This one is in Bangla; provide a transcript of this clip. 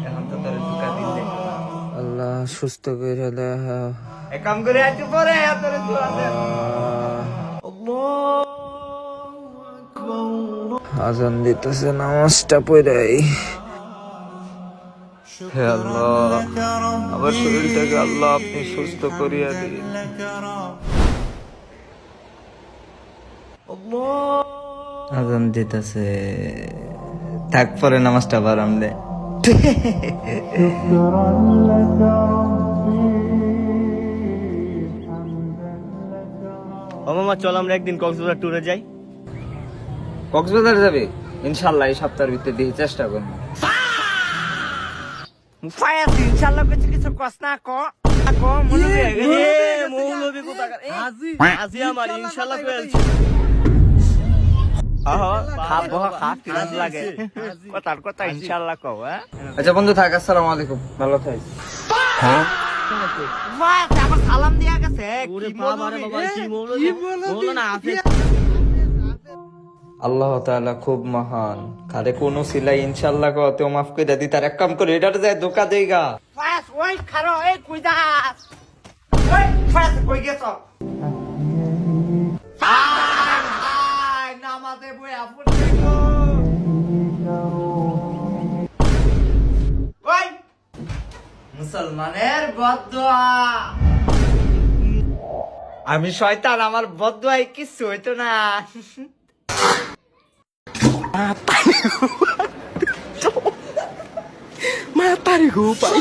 এখন তো তোর দুকা দিন দেখো না। আল্লাহ সুস্থ করে দে। এক কাম করে একটু পরে তোর দোয়া দে। আজান দিতেছে, নামাজটা পড়াই। হে আল্লাহ, আমার শরীরটাকে আল্লাহ আপনি সুস্থ করিয়া দিন। আজান দিতেছে, থাক পরে নামাজটা বারাম দে। ও মামা, চল আমরা একদিন কক্সবাজার ট্যুরে যাই। কক্সবাজার যাবে? ইনশাল্লাহ এই সপ্তাহের ভিতরে দিয়ে চেষ্টা করবো। ইনশাআল্লাহ কিছু কস না ক মৌলবী কোথাকার আজি আমার ইনশাআল্লাহ কইছি। কথার কথা ইনশাআল্লাহ কও। আচ্ছা বন্ধু থাক, আসসালামু আলাইকুম, ভালো থাক। আবার সালাম দিয়া গেছে। আল্লাহ তাআলা খুব মহান, কারে কোন সিলাই ইনশাআল্লাহ কতে মাফ করে দি। তার এক কাম করে এটার যায় ধোকা দেইগা। ওই খারো, এই কই যাস? ওই ফাস কই গেছ? নামাজে বইয়া পড়তে গো। ওই মুসলমানের বদদোয়া। আমি শয়তান, আমার বদদোয়ায় কিছু হইতো না। Mata nih gue, Pak.